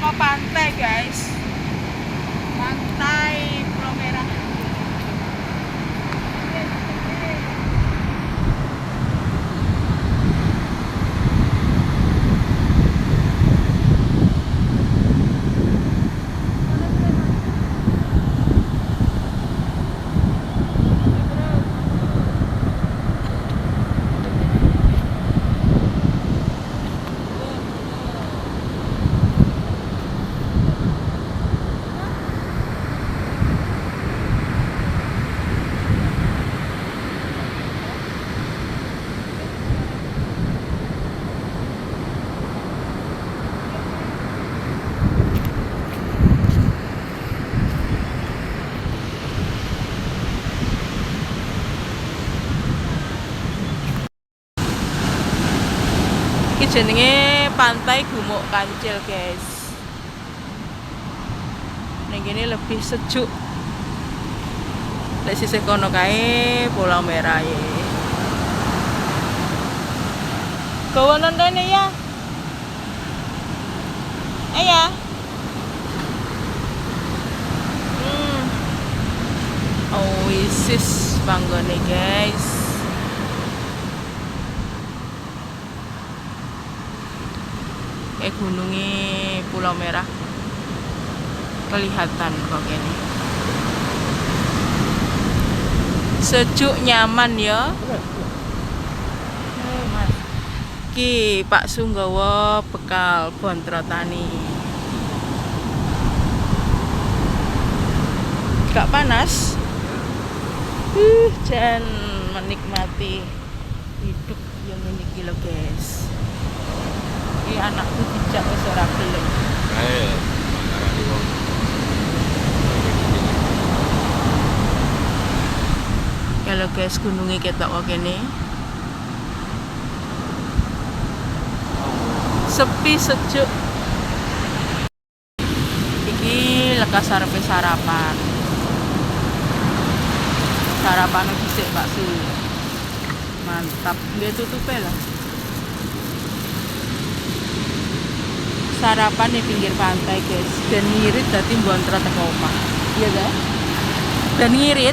teko pantai, guys. Pantai Pulau Merah. Iki jenenge Pantai Gumuk Kancil, guys. Ning kene lebih sejuk. Lek sisih kono kae Pulau Merah ya. Kawanan kene ya. Ya. Oasis banggone, guys. Gunungnya Pulau Merah kelihatan kok ini. Sejuk nyaman ya. Ki Pak Sunggawa bekal Bontrotani. Gak panas. Dan menikmati hidup yang ini kilo, guys. Anakku bijak wis ora gelem. Ae, ngarani wong. Kalau guys gunungnya ketok kok kene. Sepi sejuk. Iki lekas arepe sarapan. Sarapan dhisik bakso. Mantap, dia tutupe lah. Sarapan di pinggir pantai, guys, dan ngirit dadi Bontrot teko omah. Iya kan? Dan ngirit.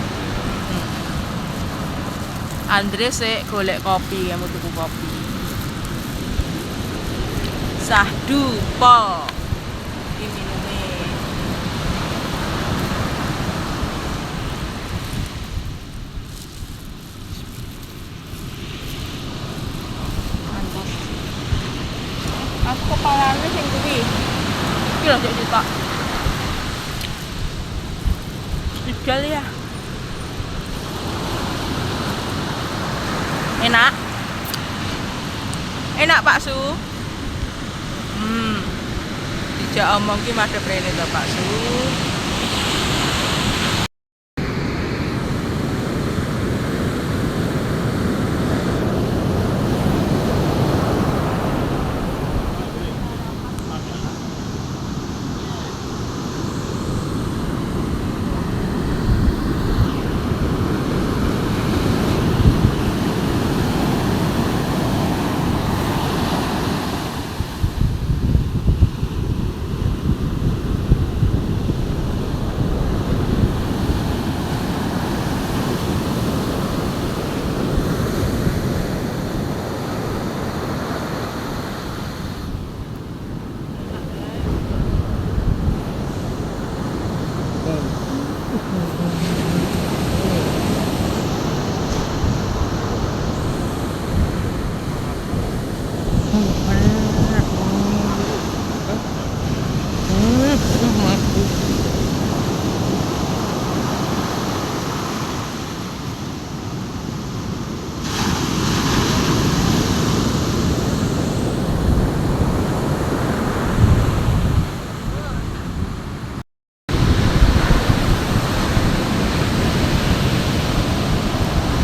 Andre sik golek kopi, kamu tuku kopi. Sahdu pol. Iki minumnya. Mantap. Aku kepalanya sing kuwi. Iki lho cek ditok. Spesial ya. Enak. Enak Pak Su. Dijak omong ki madhep rene to Pak Su.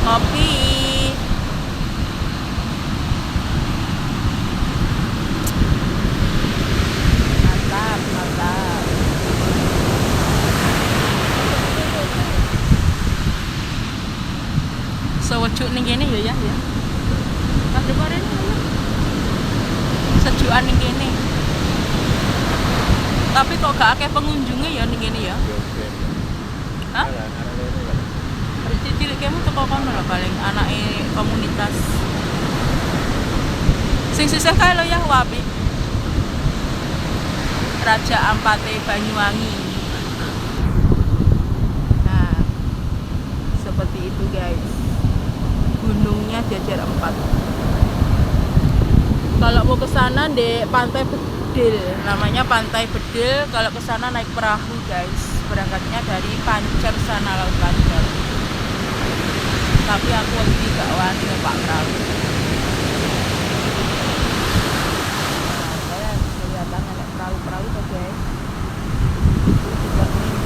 Kopi. Mantap, mantap. Sejuk ning kene ya. Kabeh kore sejukan ning kene. Tapi kok gak akeh pengunjungnya ya ning kene ya? Hah? Cilik kamu teko kono lho paling anake komunitas. Sing sisih kae lho ya Wapi. Raja Ampate Banyuwangi. Nah, seperti itu guys. Gunungnya jajar 4. Kalau mau ke sana di Pantai Bedil, namanya Pantai Bedil. Kalau ke sana naik perahu guys. Berangkatnya dari Pancer sana, Laut Pancer. Tapi aku lagi gak wani numpak perahu. Nah, saya kelihatan ada perahu-perahu tuh guys. Juga ini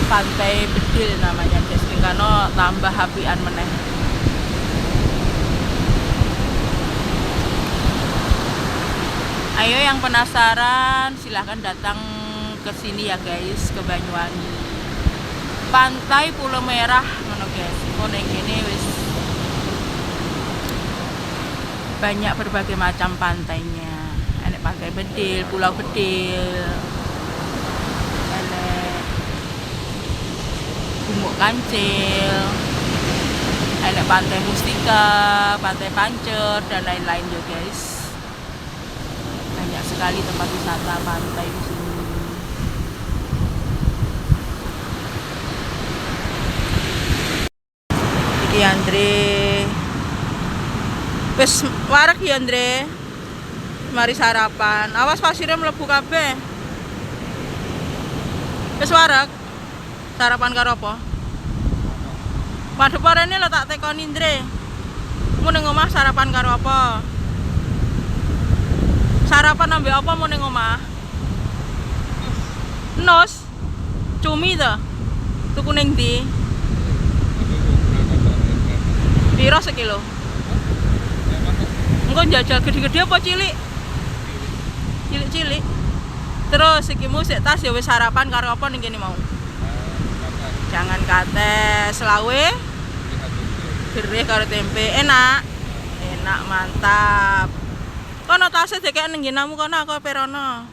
di Pantai Bedil namanya guys. Karena tambah apian meneh. Ayo yang penasaran silahkan datang ke sini ya guys, ke Banyuwangi. Pantai Pulau Merah ngono guys. Ngono ning kene wis banyak berbagai macam pantainya. Ada Pantai Bedil, Pulau Bedil. Ada Gumuk Kancil. Ada Pantai Mustika, Pantai Pancer dan lain-lain ya guys. Banyak sekali tempat wisata pantai di sini. Iki Andre. Wis wareg ya Andre. Mari sarapan. Awas pasire mlebu kabeh. Wis wareg. Sarapan karo apa? Waduh parene lho tak tekoni Andre. Mu ning omah sarapan karo apa? Sarapan ambek apa mau ning omah? Nos. Cumi to. Tuku ning ndi? Piro sekilo? Engko njajal gede-gede apa cilik? Cilik-cilik. Terus iki mu sik tas ya wis sarapan karo apa ning kene mau? Jangan kate selawe. Gereh karo tempe. Enak. Enak mantap. Kono tasnya dekek ning nginamu kono aku perono.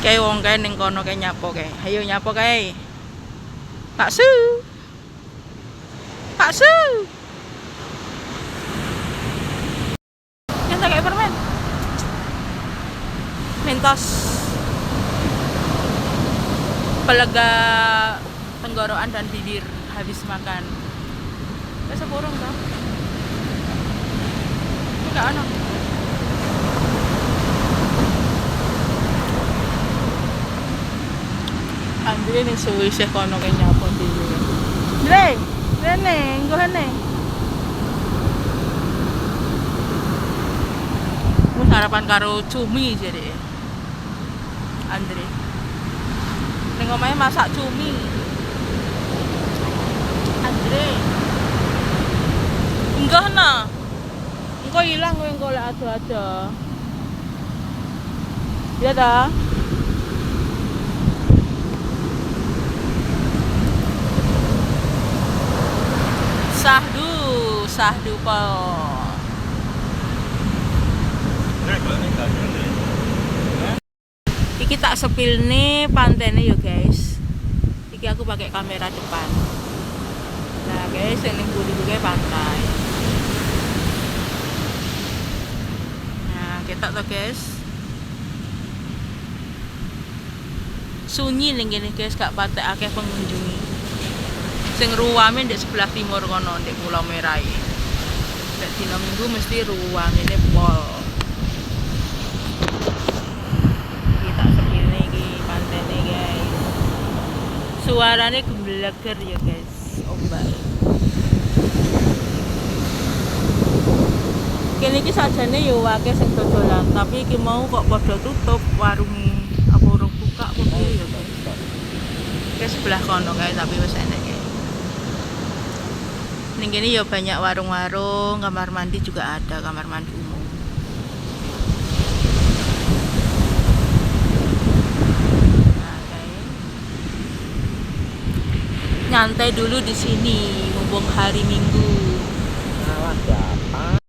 Kae wong kae ning kono kae nyapo kae. Ayo nyapo kae. Pak Su. Pak Su. Kita kayak permen. Mentos. Pelega tenggorokan dan bibir habis makan. Bisa burung kan? Enggak ada. Andre nih suwi sih kono kayak nyapo dhewe. Andre, rene, nggo hene. Mau sarapan karo cumi jadi. Andre. Ning omahe masak cumi. Andre. Enggak nah. Engko ilang kowe engko lek ado-ado. Iya ta? Sahdu po. Iki tak sepil nih pantene yo guys. Iki aku pakai kamera depan. Nah guys, ini buri-buri pantai. Nah kita tuh guys. Sunyi ning kene guys, gak patek akeh pengunjungi. Sing ruwame ndek sebelah timur kono, ndek Pulau Merah iki. Nek dina Minggu mesti ruwamene pol. Kita sepilne iki pantene guys. Suarane gembleger ya guys, ombak. Kene iki sajane yo akeh sing dodolan, tapi iki mau kok padha tutup warunge. Apa urung buka apa piye ya guys. Ke sebelah kono kae tapi wis enek. Ning kene ya banyak warung-warung, kamar mandi juga ada, kamar mandi umum. Nah, nyantai dulu di sini mumpung hari Minggu. Salah siapa?